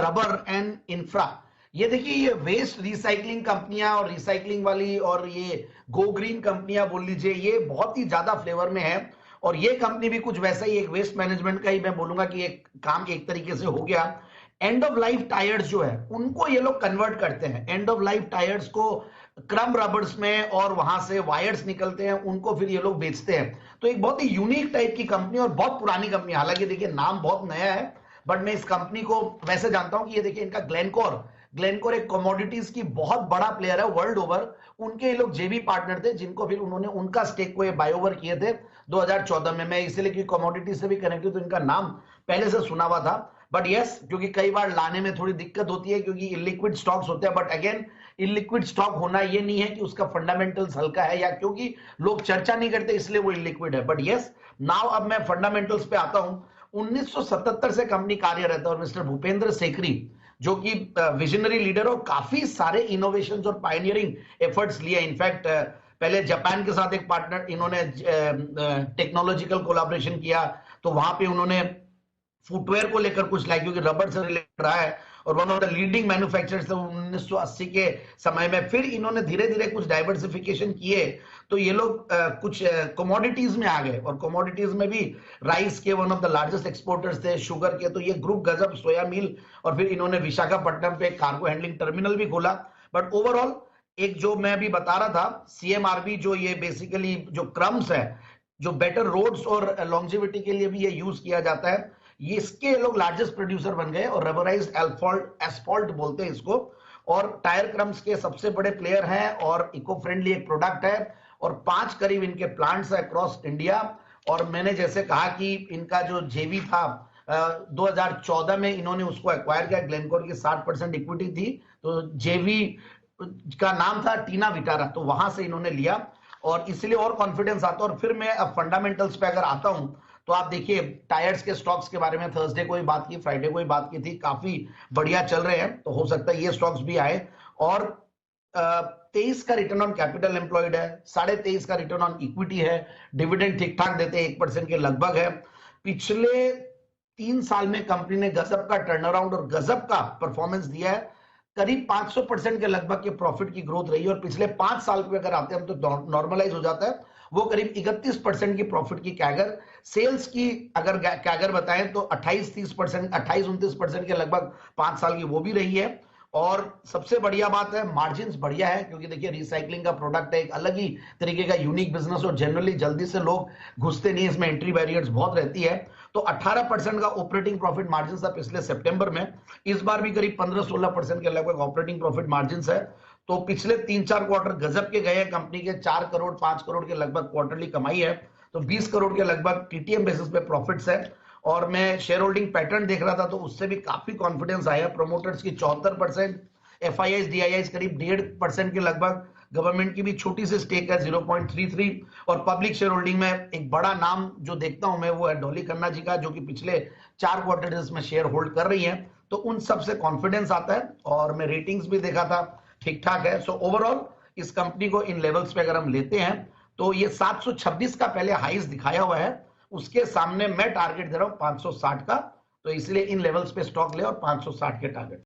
Rubber and infra. ये देखिए, ये वेस्ट रिसाइकलिंग कंपनियां और रिसाइकलिंग वाली और ये गो ग्रीन कंपनियां बोल लीजिए, ये बहुत ही ज्यादा फ्लेवर में है। और ये कंपनी भी कुछ वैसा ही एक वेस्ट मैनेजमेंट का ही मैं बोलूंगा कि एक काम एक तरीके से हो गया। एंड ऑफ लाइफ टायर्स जो है उनको ये लोग कन्वर्ट करते हैं, एंड ऑफ लाइफ टायर्स को क्रम रबर्स में, और वहां से वायर्स निकलते हैं, उनको फिर ये लोग बेचते हैं। तो एक बहुत ही यूनिक टाइप की कंपनी और बहुत पुरानी कंपनी, हालांकि देखिए नाम बहुत नया है, बट मैं इस कंपनी को वैसे जानता हूं कि ये देखिए इनका ग्लेनकोर, ग्लेनकोर एक कमोडिटीज की बहुत बड़ा प्लेयर है वर्ल्ड ओवर। उनके ये लोग जेबी पार्टनर थे, जिनको फिर उन्होंने उनका स्टेक को ये बाय ओवर किए थे 2014 में। मैं इसलिए कि कमोडिटी से भी कनेक्ट हूं तो इनका नाम पहले से सुना हुआ था। बट यस, क्योंकि कई बार लाने में थोड़ी दिक्कत होती है क्योंकि इलिक्विड स्टॉक्स होते हैं। बट अगेन, इलिक्विड स्टॉक होना ये नहीं है कि उसका फंडामेंटल्स हल्का है या क्योंकि लोग चर्चा नहीं करते इसलिए वो इलिक्विड है। बट यस, नाउ अब मैं फंडामेंटल्स पे आता हूं। 1977 से कंपनी कार्यरत है और मिस्टर भूपेंद्र सेकरी, जो कि विजनरी लीडर और काफी सारे इनोवेशन और पायनियरिंग एफर्ट्स लिए। इनफैक्ट पहले जापान के साथ एक पार्टनर इन्होंने टेक्नोलॉजिकल कोलैबोरेशन किया, तो वहां पे उन्होंने फुटवेयर को लेकर कुछ लाया क्योंकि रबर से रिलेटेड रहा है और one of the leading manufacturers थे 1980 के समय में। फिर इन्होंने धीरे धीरे कुछ डाइवर्सिफिकेशन किए, तो ये लोग कुछ कमोडिटीज में आ गए और कमोडिटीज में भी राइस के one of the largest exporters थे, शुगर के, तो ये ग्रुप गजब सोया मिल, और फिर इन्होंने विशाखापट्टनम पे कार्गो हैंडलिंग टर्मिनल भी खोला। बट ओवरऑल एक जो मैं अभी बता रहा था सीएमआरबी, जो ये बेसिकली जो क्रम्स है, जो बेटर रोड्स और लॉन्जिविटी के लिए भी ये यूज किया जाता है, ये इसके लोग लार्जेस्ट प्रोड्यूसर बन गए और रबराइज्ड एस्फॉल्ट बोलते हैं इसको, और टायर क्रम्स के सबसे बड़े प्लेयर हैं और इको फ्रेंडली एक प्रोडक्ट है। और 5 करीब इनके प्लांट्स है अक्रॉस इंडिया। और मैंने जैसे कहा कि इनका जो जेवी था 2014 में इन्होंने उसको एक्वायर किया, ग्लेनकोर की 60% इक्विटी थी, तो जेवी का नाम था टीना विटारा, तो वहां से इन्होंने लिया और इसलिए और कॉन्फिडेंस आता है। और फिर मैं अब फंडामेंटल्स पे अगर आता हूं तो आप देखिए, टायर्स के स्टॉक्स के बारे में थर्सडे को ही बात की, फ्राइडे को ही बात की थी, काफी बढ़िया चल रहे हैं, तो हो सकता है ये स्टॉक्स भी आए। और 23 का रिटर्न ऑन कैपिटल एम्प्लॉयड है, 23.5 का रिटर्न ऑन इक्विटी है, डिविडेंड ठीक ठाक देते हैं, 1% के लगभग है। पिछले 3 साल में कंपनी ने गजब का टर्न अराउंड और गजब का परफॉर्मेंस दिया है, करीब 500% के लगभग के प्रॉफिट की ग्रोथ रही है। और पिछले 5 साल पे अगर आते हैं तो नॉर्मलाइज हो जाता है, वो करीब 31% की प्रॉफिट की कैगर। सेल्स की अगर कैगर बताएं तो 28-30%, 28-29% के लगभग 5 साल की वो भी रही है। और सबसे बढ़िया बात है, मार्जिन्स बढ़िया है, क्योंकि देखिए रिसाइकलिंग का प्रोडक्ट है, एक अलग ही तरीके का यूनिक बिजनेस और जनरली जल्दी से लोग घुसते नहीं, इसमें एंट्री बैरियर्स बहुत रहती है। तो 18% का ऑपरेटिंग प्रॉफिट मार्जिन था पिछले सितंबर में, इस बार भी करीब 15-16% के लगभग ऑपरेटिंग प्रॉफिट मार्जिन है। तो पिछले 3-4 क्वार्टर गजब के गए हैं, कंपनी के 4 करोड़ 5 करोड़ के लगभग क्वार्टरली कमाई है, तो 20 करोड़ के लगभग टीटीएम बेसिस पे प्रॉफिट्स है। और मैं शेयर होल्डिंग पैटर्न देख रहा था तो उससे भी काफी कॉन्फिडेंस आया। प्रोमोटर्स की 74%, एफआईआईज डीआईआईज करीब 1.5% के लगभग, गवर्नमेंट की भी छोटी सी स्टेक है 0.33, और पब्लिक शेयर होल्डिंग में एक बड़ा नाम जो देखता हूं मैं वो है डॉली खन्ना जी का, जो कि पिछले 4 क्वार्टर्स में शेयर होल्ड कर रही है, तो उन सबसे कॉन्फिडेंस आता है। और मैं रेटिंग्स भी देखा था, ठीक ठाक है। सो ओवरऑल इस कंपनी को इन लेवल्स पे अगर हम लेते हैं तो ये 726 का पहले हाइस दिखाया हुआ है, उसके सामने मैं टारगेट दे रहा हूं 560 का, तो इसलिए इन लेवल्स पे स्टॉक ले और 560 के टारगेट।